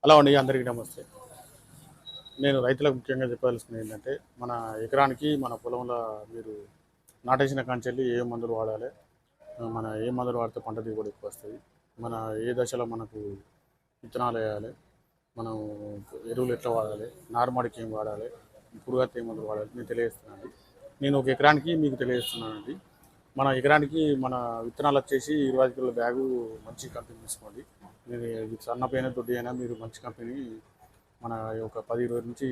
Hello అండి, అందరికీ నమస్తే. నేను రైతులకు ముఖ్యంగా చెప్పదలుచుకున్నది ఏంటంటే, మన ఎకరానికి మన పొలంలో మీరు నాటేసిన కాంచెల్లి ఏ మందులు వాడాలి, మన ఏ మందులు వాడితే పంట దిగుబడి ఎక్కువ వస్తుంది, మన ఏ దశలో మనకు విత్తనాలు వేయాలి, మనం ఎరువులు ఎట్లా వాడాలి, నారుమడికి ఏం వాడాలి, పురుగత్తి ఏ మందులు వాడాలి నేను తెలియజేస్తున్నానండి. నేను ఒక ఎకరానికి మీకు తెలియజేస్తున్నానండి. మన ఎకరానికి మన విత్తనాలు వచ్చేసి 25 కిలోల బ్యాగు మంచి కంపెనీ తీసుకోండి. ఇది సన్న పైన దొడ్డి అయినా మీరు మంచి కంపెనీ, మన ఒక 10-20 నుంచి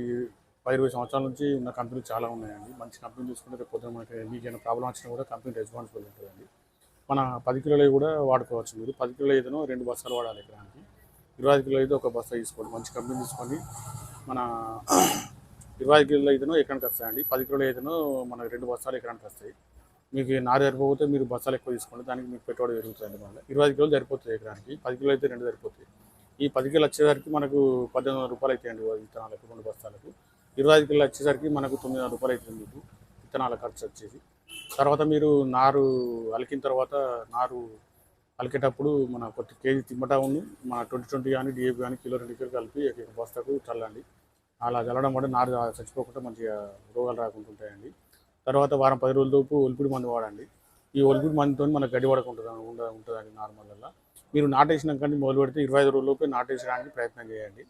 10-20 సంవత్సరాల నుంచి ఉన్న కంపెనీలు చాలా ఉన్నాయండి. మంచి కంపెనీ తీసుకుంటే రేపు పొద్దున మనకి మీకేమైనా ప్రాబ్లం వచ్చినా కూడా కంపెనీ రెస్పాన్సిబుల్ ఉంటుందండి. మన 10 కిలోలు కూడా వాడుకోవచ్చు. మీరు 10 కిలో ఏదైనా 2 బస్తాలు వాడాలి ఎకరానికి. 25 కిలో అయితే ఒక బస్తా తీసుకోండి. మంచి కంపెనీ తీసుకోండి. మన 25 కిలోలు అయితేనో ఎకరానికి వస్తాయండి. 10 కిలోలు అయితేనో మనకి 2 బస్తాలు ఎకరానికి వస్తాయి. మీకు నారు సరిపోతే మీరు బస్తాలు ఎక్కువ తీసుకోండి. దానికి మీకు పెట్టుబడి పెరుగుతుంది. మళ్ళీ 25 కిలోలు సరిపోతుంది ఎకరానికి. 10 కిలో అయితే 2 సరిపోతాయి. ఈ 10 కిలో వచ్చేసరికి మనకు 1800 రూపాయలు అవుతాయండి విత్తనాలకు, 2 బస్తాలకు. 25 కిలో వచ్చేసరికి మనకు 900 రూపాయలు అవుతుంది మీకు విత్తనాల ఖర్చు వచ్చేసి. తర్వాత మీరు నారు అలికిన తర్వాత నారు అలికేటప్పుడు మన కొద్ది కేజీ తిమ్మటా ఉంది, మన 2020 కానీ డిఏపి కానీ కిలో 2 కిలో కలిపి ఒక బస్తాకు చల్లండి. అలా చల్లడం వల్ల నారు చచ్చిపోకుండా మంచిగా రోగాలు రాకుండా ఉంటాయండి. తర్వాత వారం 10 రోజుల లోపు ఒలిపిడి మందు వాడండి. ఈ ఒలిపిడి మందుతో మనకు గడ్డి ఉంటుందండి నార్మల్గా. మీరు నాటేసినాక మొదలు పెడితే 25 రోజుల లోపే నాటేసడానికి ప్రయత్నం చేయండి.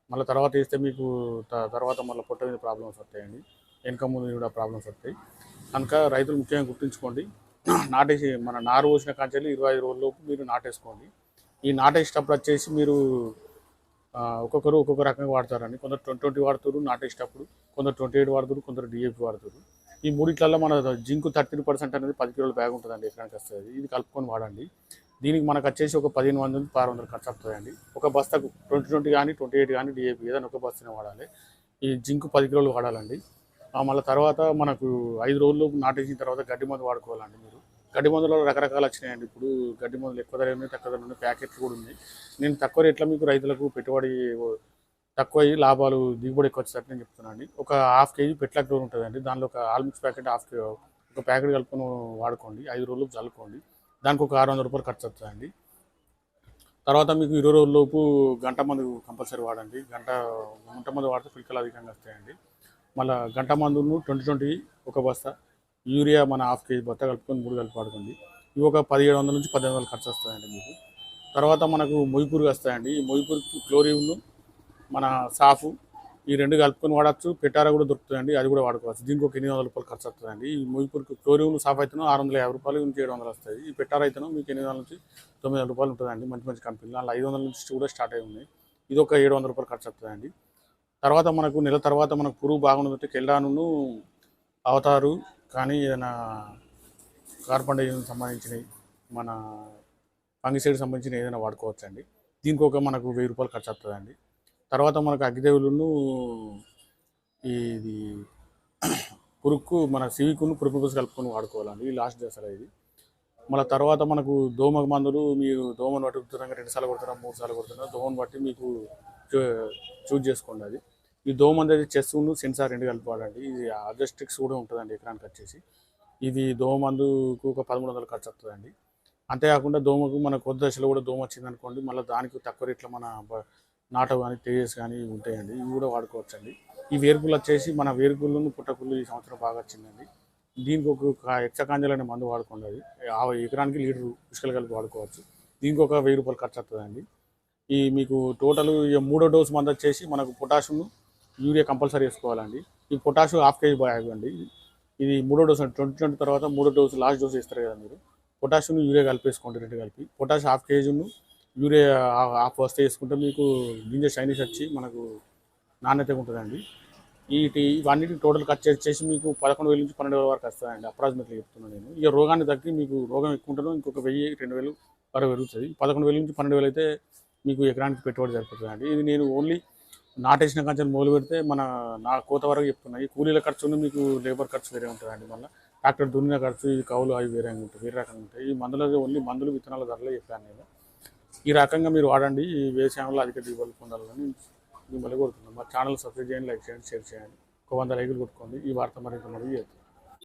మళ్ళీ తర్వాత వేస్తే మీకు తర్వాత మళ్ళీ పొట్ట మీద ప్రాబ్లమ్స్ వస్తాయండి. వెనక ముందు కూడా ప్రాబ్లమ్స్ వస్తాయి. కనుక రైతులు ముఖ్యంగా గుర్తుంచుకోండి. నాటేసి మన నారు పోసిన కాంచెల్లి 25 రోజుల లోపు మీరు నాటేసుకోండి. ఈ నాటేసేటప్పుడు వచ్చేసి మీరు ఒక్కొక్కరు ఒక్కొక్క రకంగా వాడతారండి. కొందరు 20 వాడుతారు నాటేసేటప్పుడు, కొందరు 28 వాడుతారు, కొందరు డిఏపి వాడుతారు. ఈ మూడిట్లలో మన జింక్ 33% అనేది 10 కిలోల బ్యాగ్ ఉంటుందండి ఎకరానికి వస్తుంది. ఇది కలుపుకొని వాడండి. దీనికి మనకు వచ్చేసి ఒక 1500 నుంచి 1600 ఖర్చు వస్తుందండి. ఒక బస్తాకు 2020 కానీ 28 కానీ డిఏపి ఏదైనా ఒక బస్తానే వాడాలి. ఈ జింక్ 10 కిలోలు వాడాలండి. మళ్ళీ తర్వాత మనకు 5 రోజులు నాటేసిన తర్వాత గడ్డి మందు వాడుకోవాలండి. మీరు గడ్డి మందులో రకరకాలు వచ్చినాయండి. ఇప్పుడు గడ్డి మందులు ఎక్కువ ధర ఉన్నాయి, తక్కువ ధర ఉన్నాయి, ప్యాకెట్లు కూడా ఉన్నాయి. నేను తక్కువ రేట్లో మీకు రైతులకు పెట్టుబడి తక్కువ అయ్యి లాభాలు దిగుబడి ఎక్కువ వచ్చేటట్టు నేను చెప్తున్నాను అండి. ఒక ½ కేజీ పెట్లాక్ డోర్ ఉంటుందండి. దానిలో ఒక ఆల్మిక్స్ ప్యాకెట్ ఒక ప్యాకెట్ కలుపుకొని వాడుకోండి. 5 రోజులు చల్లుకోండి. దానికి ఒక 600 రూపాయలు ఖర్చు వస్తుందండి. తర్వాత మీకు 20 రోజులలోపు గంట మందు కంపల్సరీ వాడండి. గంట మందు వాడితే పిలకలు అధికంగా వస్తాయండి. మళ్ళీ గంట మందును 2020 ఒక బస్తా, యూరియా మన ½ కేజీ బస్తా కలుపుకొని 3 కలిపి వాడుకోండి. ఇవి ఒక 1700 నుంచి 1800 ఖర్చు వస్తాయండి మీకు. తర్వాత మనకు మొయ్యిపురుగు వస్తాయండి. ఈ మొయ్యిపురుగుకి క్లోరిన్ను మన సాఫు ఈ 2 కలుపుకొని వాడచ్చు. పెటారా కూడా దొరుకుతుందండి, అది కూడా వాడుకోవచ్చు. దీనికి ఒక 800 రూపాయలు ఖర్చు వస్తుందండి. ఈ మొయ్యిపురుగు క్లోరిన్ సాఫ్ అయితేనో 650 రూపాయలు నుంచి 700 వస్తాయి. ఈ పెటారా అయితేనో మీకు 800 నుంచి 900 రూపాయలు ఉంటుందండి. మంచి మంచి కంపెనీలు అలా 500 నుంచి కూడా స్టార్ట్ అయి ఉన్నాయి. ఇది ఒక 700 రూపాయలు ఖర్చు వస్తుందండి. తర్వాత మనకు నెల తర్వాత మనకు పురుగు బాగుందంటే కెల్డాను అవతారు కానీ ఏదైనా కార్బన్ డైఆక్సైడ్ సంబంధించినవి, మన ఫంగిసైడ్ సంబంధించిన ఏదైనా వాడుకోవచ్చు అండి. దీనికి ఒక మనకు 1000 రూపాయలు ఖర్చు వస్తుందండి. తర్వాత మనకు అగ్గిదేవులను ఇది పురుగుకు మన సివికును పురుగు కలుపుకొని వాడుకోవాలండి. ఈ లాస్ట్ దశలో ఇది. మళ్ళీ తర్వాత మనకు దోమ మందులు మీరు దోమను బట్టి ఉత్తరంగా 2 సార్లు కొడుతున్నా 3 సార్లు కొడుతున్నా దోమను బట్టి మీకు చూజ్ చేసుకోండి. అది ఈ దోమ మంది అయితే చెస్ను సెన్సార్ 2 కలిపి వాడండి. ఇది అడ్జస్టిక్స్ కూడా ఉంటుందండి ఎకరానికి వచ్చేసి. ఇది దోమ మందుకు ఒక 1300 ఖర్చు వస్తుందండి. అంతేకాకుండా దోమకు మన కొద్ది దశలో కూడా దోమ వచ్చింది అనుకోండి, మళ్ళీ దానికి తక్కువ రేట్లో మన నాట కానీ తేజస్ కానీ ఉంటాయండి. ఇవి కూడా వాడుకోవచ్చండి. ఈ వేరుకులు వచ్చేసి మన వేరుకులను పుట్టకుళ్ళు ఈ సంవత్సరం బాగా వచ్చిందండి. దీనికి ఒక ఎక్సకాంజల్ అనే మందు వాడుకోండి. అది ఎకరానికి లీటరు పుష్కలు కలిపి వాడుకోవచ్చు. దీనికి ఒక 1000 రూపాయలు ఖర్చు వస్తుందండి. ఈ మీకు టోటల్ 3వ డోసు మందు వచ్చేసి మనకు పొటాషియం యూరియా కంపల్సరీ వేసుకోవాలండి. ఈ పొటాషియం ½ కేజీ బ్యాగ్ అండి. ఇది 3వ డోసు 2020 తర్వాత 3వ డోసు లాస్ట్ డోసు ఇస్తారు కదా మీరు. పొటాషియం యూరియా కలిపేసుకోండి 2 కలిపి. పొటాష్ ½ కేజీను యూరియా ½ వస్తే వేసుకుంటే మీకు గింజ షైనీస్ వచ్చి మనకు నాణ్యతగా ఉంటుందండి. ఇవన్నిటి టోటల్ ఖర్చు వచ్చేసి మీకు 11,000 నుంచి 12,000 వరకు వస్తుందండి. అప్రాక్సిమేట్లీ చెప్తున్నాను నేను. ఇక రోగాన్ని తగ్గి మీకు రోగం ఎక్కువ ఉంటుందో ఇంకొక 1000-2000 వరకు పెరుగుతుంది. 11,000 నుంచి 12,000 అయితే మీకు ఎకరానికి పెట్టుబడి సరిపోతుందండి. ఇది నేను ఓన్లీ నాటేసిన కంచెలు మొదలు పెడితే నా కోత వరకు చెప్తున్నాయి. కూలీల ఖర్చును మీకు లేబర్ ఖర్చు వేరే ఉంటుందండి. మళ్ళీ ట్రాక్టర్ దున్నిన ఖర్చు, ఈ కౌలు అవి వేరే ఉంటాయి, వేరే రకంగా ఉంటాయి. ఈ ఓన్లీ మందులు విత్తనాల ధరలే చెప్పాను నేను. ఈ రకంగా మీరు వాడండి. ఈ వ్యవసాయంలో అధిక దిగుబడులు పొందాలని మిమ్మల్ని కోరుతున్నాను. మా ఛానల్ సబ్స్క్రైబ్ చేయండి, లైక్ చేయండి, షేర్ చేయండి. ఒక 100 లైకులు కొట్టుకోండి. ఈ వార్త మరింత చేస్తుంది.